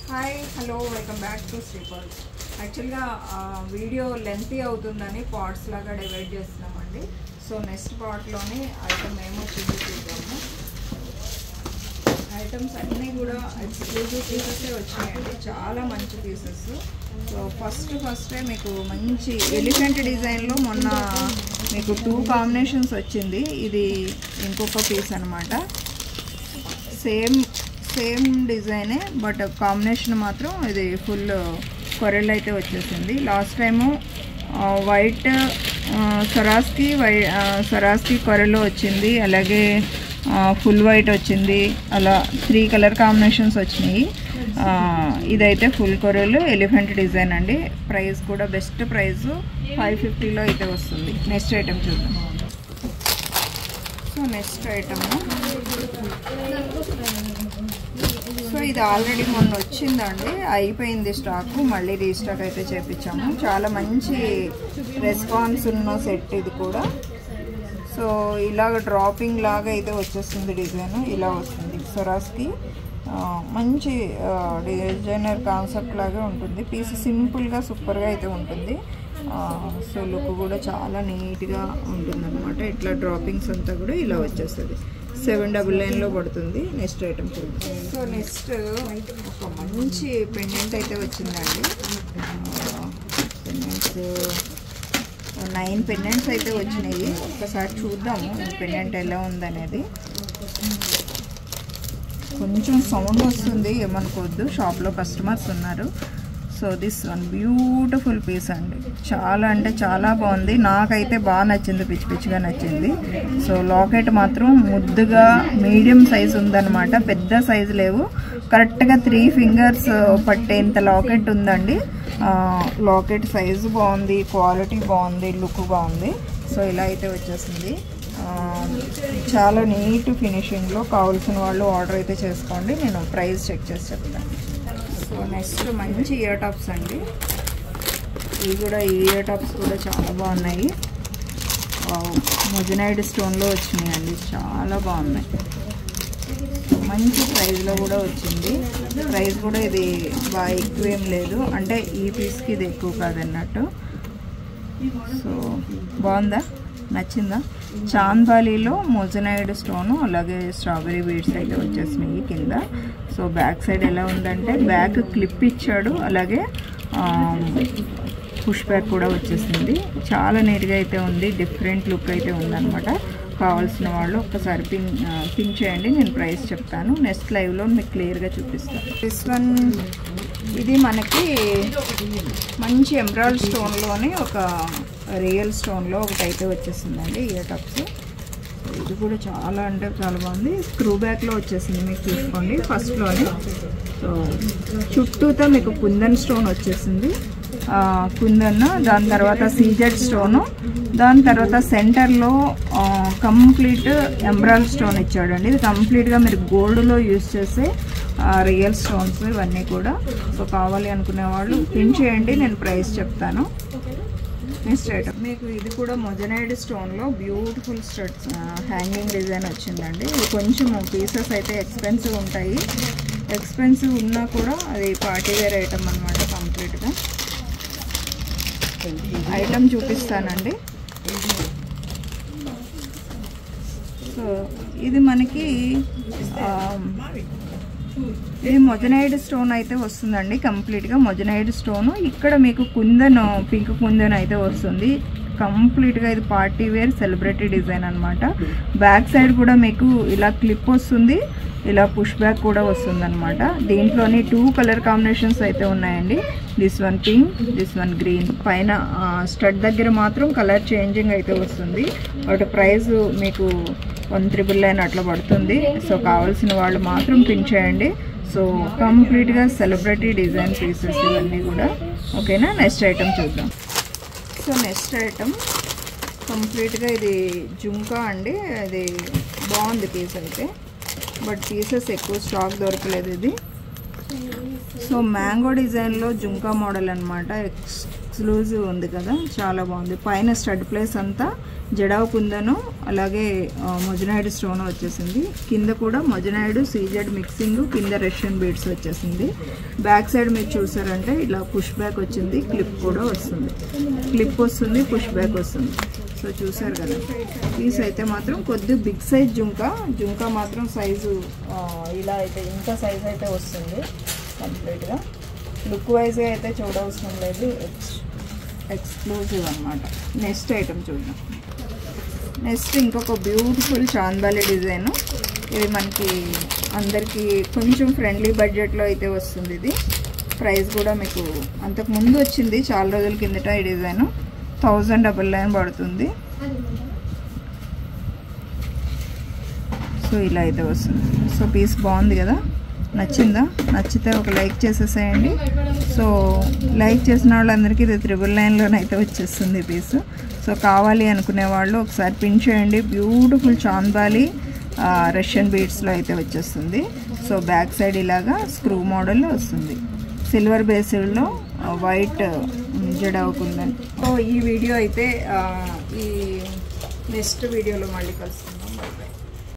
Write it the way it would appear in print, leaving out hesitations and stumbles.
Hi hello welcome back to శ్రీపర్స్. యాక్చువల్గా video lengthy అవుతుందని పార్ట్స్ లాగా డివైడ్ చేస్తున్నామండి. సో నెక్స్ట్ పార్ట్లోనే ఐటమ్ ఏమొచ్చిందో చూద్దాము. ఐటమ్స్ అన్నీ కూడా ఎక్స్క్లూజివ్ పీసెసే వచ్చినాయండి, చాలా మంచి పీసెస్. సో ఫస్టే మీకు మంచి ఎలిఫెంట్ డిజైన్లో మొన్న మీకు 2 కాంబినేషన్స్ వచ్చింది. ఇది ఇంకొక పీస్ అనమాట. సేమ్ డిజైనే బట్ కాంబినేషన్ మాత్రం ఇది ఫుల్ కొరెల్ అయితే వచ్చేసింది. లాస్ట్ టైము వైట్ సరాస్కి కొరెల్లో వచ్చింది, అలాగే ఫుల్ వైట్ వచ్చింది, అలా 3 కలర్ కాంబినేషన్స్ వచ్చినాయి. ఇదైతే ఫుల్ కొరెల్ ఎలిఫెంట్ డిజైన్ అండి. ప్రైస్ కూడా బెస్ట్ ప్రైస్ 550లో అయితే వస్తుంది. నెక్స్ట్ ఐటమ్ చూద్దాం. సో నెక్స్ట్ ఐటమ్, సో ఇది ఆల్రెడీ మొన్న వచ్చిందండి, అయిపోయింది స్టాక్. మళ్ళీ రీస్టాక్ అయితే చేపించాము. చాలా మంచి రెస్పాన్స్ ఉన్న సెట్ ఇది కూడా. సో ఇలాగ డ్రాపింగ్ లాగా అయితే వచ్చేస్తుంది, డిజైన్ ఇలా వస్తుంది. సరాస్కి మంచి డిజైనర్ కాన్సెప్ట్ లాగా ఉంటుంది. పీస్ సింపుల్గా సూపర్గా అయితే ఉంటుంది. సో లుక్ కూడా చాలా నీట్గా ఉంటుంది అనమాట. ఇట్లా డ్రాపింగ్స్ అంతా కూడా ఇలా వచ్చేస్తుంది. 799లో పడుతుంది. నెక్స్ట్ ఐటమ్ చూద్దాం. సో నెక్స్ట్ ఒక మంచి పెండెంట్ అయితే వచ్చిందండి. పెండెంట్స్ 9 పెండెంట్స్ అయితే వచ్చినాయి. ఒక్కసారి చూద్దాము పెండెంట్ ఎలా ఉందనేది. కొంచెం సౌండ్ వస్తుంది, ఏమనుకోవద్దు, షాప్లో కస్టమర్స్ ఉన్నారు. So this one beautiful piece అండి. చాలా అంటే చాలా బాగుంది. నాకైతే బాగా నచ్చింది, పిచ్చి పిచ్చిగా నచ్చింది. సో లాకెట్ మాత్రం ముద్దుగా మీడియం సైజ్ ఉందన్నమాట, పెద్ద సైజు లేవు. కరెక్ట్గా 3 ఫింగర్స్ పట్టేంత లాకెట్ ఉందండి. లాకెట్ సైజు బాగుంది, క్వాలిటీ బాగుంది, లుక్ బాగుంది. సో ఇలా అయితే వచ్చేసింది. చాలా నీట్ ఫినిషింగ్లో. కావాల్సిన వాళ్ళు ఆర్డర్ అయితే చేసుకోండి, నేను ప్రైస్ చెక్ చేసి చెప్తాను. సో నెక్స్ట్ మంచి ఇయర్ టాప్స్ అండి. ఇవి కూడా ఇయర్ టాప్స్ కూడా చాలా బాగున్నాయి. మొజనైడ్ స్టోన్లో వచ్చినాయండి, చాలా బాగున్నాయి. మంచి ప్రైస్లో కూడా వచ్చింది. ప్రైస్ కూడా ఇది బాగా ఎక్కువ ఏం లేదు, అంటే ఈ పీస్కి ఇది ఎక్కువ కాదన్నట్టు. సో బాగుందా, నచ్చిందా? చాంద్బాలీలో మొజనైడ్ స్టోను, అలాగే స్ట్రాబెరీ బీడ్స్ అయితే వచ్చేసినాయి కింద. సో బ్యాక్ సైడ్ ఎలా ఉందంటే బ్యాక్ క్లిప్ ఇచ్చాడు, అలాగే పుష్ బ్యాక్ కూడా వచ్చేసింది. చాలా నీట్గా అయితే ఉంది, డిఫరెంట్ లుక్ అయితే ఉందన్నమాట. కావాల్సిన వాళ్ళు ఒక్కసారి పింక్ చేయండి, నేను ప్రైస్ చెప్తాను. నెక్స్ట్ లైవ్లో మీకు క్లియర్గా చూపిస్తాను. దిస్ వన్, ఇది మనకి మంచి ఎంబ్రాయిడ్ స్టోన్లోనే ఒక రియల్ స్టోన్లో ఒకటైతే వచ్చేసిందండి ఇయర్ టాప్స్. ఇది కూడా చాలా అంటే చాలా బాగుంది. స్క్రూ బ్యాక్లో వచ్చేసింది, మీకు చూసుకోండి ఫస్ట్లోనే. సో చుట్టూతో మీకు కుందన్ స్టోన్ వచ్చేసింది, కుందన్. దాని తర్వాత సీజెడ్ స్టోను, దాని తర్వాత సెంటర్లో కంప్లీట్ ఎంబ్రాయిడ్ స్టోన్ ఇచ్చాడండి. ఇది కంప్లీట్గా మీరు గోల్డ్లో యూజ్ చేసే రియల్ స్టోన్స్ ఇవన్నీ కూడా. సో కావాలి అనుకునే వాళ్ళు పిన్ చేయండి, నేను ప్రైస్ చెప్తాను. నెక్స్ట్ ఐటమ్, మీకు ఇది కూడా moissanite స్టోన్లో beautiful studs hanging design వచ్చిందండి. ఇది కొంచెం పీసెస్ అయితే ఎక్స్పెన్సివ్ ఉంటాయి. ఎక్స్పెన్సివ్ ఉన్నా కూడా అది పార్టీ వేర్ ఐటమ్ అనమాట. కంప్లీట్గా ఐటమ్ చూపిస్తానండి. సో ఇది మనకి ఇది మొజనైడ్ స్టోన్ అయితే వస్తుందండి, కంప్లీట్గా మొజనైడ్ స్టోను. ఇక్కడ మీకు కుందన్, పింక్ కుందన్ అయితే వస్తుంది. కంప్లీట్గా ఇది పార్టీ వేర్ సెలబ్రిటీ డిజైన్ అనమాట. బ్యాక్ సైడ్ కూడా మీకు ఇలా క్లిప్ వస్తుంది, ఇలా పుష్ బ్యాక్ కూడా వస్తుంది అనమాట. దీంట్లోని 2 కలర్ కాంబినేషన్స్ అయితే ఉన్నాయండి. This one pink, this one green. పైన స్టడ్ దగ్గర మాత్రం కలర్ చేంజింగ్ అయితే వస్తుంది. వాటి ప్రైస్ మీకు 1,999 అట్లా పడుతుంది. సో కావాల్సిన వాళ్ళు మాత్రం పిన్ చేయండి. సో కంప్లీట్గా సెలబ్రిటీ డిజైన్ పీసెస్ ఇవన్నీ కూడా. ఓకేనా, నెక్స్ట్ ఐటమ్ చూద్దాం. సో నెక్స్ట్ ఐటమ్ కంప్లీట్గా ఇది జుంకా అండి. అది బాగుంది పీస్ అయితే, బట్ పీసెస్ ఎక్కువ స్టాక్ దొరకలేదు ఇది. సో మ్యాంగో డిజైన్లో జుంకా మోడల్ అనమాట. ఎక్స్క్లూజివ్ ఉంది కదా, చాలా బాగుంది. పైన స్టడ్ ప్లేస్ అంతా జడావు కుందను అలాగే మొజనాయిడ్ స్టోన్ వచ్చేసింది. కింద కూడా మొజనాయిడ్ సీజెడ్ మిక్సింగ్, కింద రష్యన్ బీడ్స్ వచ్చేసింది. బ్యాక్ సైడ్ మీరు చూసారంటే ఇలా పుష్ బ్యాక్ వచ్చింది, క్లిప్ కూడా వస్తుంది. క్లిప్ వస్తుంది, పుష్ బ్యాక్ వస్తుంది. సో చూసారు కదా, పీస్ అయితే మాత్రం కొద్దిగా బిగ్ సైజ్ జుంకా మాత్రం సైజు ఇలా అయితే ఇంత సైజ్ అయితే వస్తుంది కంప్లీట్గా. లుక్ వైజ్గా అయితే చూడవసరం లేదు, ఎక్స్క్లూజివ్ అనమాట. నెక్స్ట్ ఐటమ్ చూద్దాం. నెక్స్ట్ ఇంకొక బ్యూటిఫుల్ చాందాలి డిజైను. ఇది మనకి అందరికీ కొంచెం ఫ్రెండ్లీ బడ్జెట్లో అయితే వస్తుంది. ఇది ప్రైస్ కూడా మీకు అంతకు ముందు వచ్చింది చాలా రోజుల కిందట. ఈ డిజైను 1099 పడుతుంది. సో ఇలా అయితే వస్తుంది. సో పీస్ బాగుంది కదా, నచ్చిందా? నచ్చితే ఒక లైక్ చేసేసేయండి. సో లైక్ చేసిన వాళ్ళందరికీ ఇది 999లోనైతే వచ్చేస్తుంది పీసు. సో కావాలి అనుకునే వాళ్ళు ఒకసారి పిన్ చేయండి. బ్యూటిఫుల్ చాందాలి రష్యన్ బీడ్స్లో అయితే వచ్చేస్తుంది. సో బ్యాక్ సైడ్ ఇలాగా స్క్రూ మోడల్లో వస్తుంది. సిల్వర్ బేస్డ్లో వైట్ జడ అవుతుందని. సో ఈ వీడియో అయితే ఈ నెక్స్ట్ వీడియోలో మళ్ళీ కలుస్తుంది.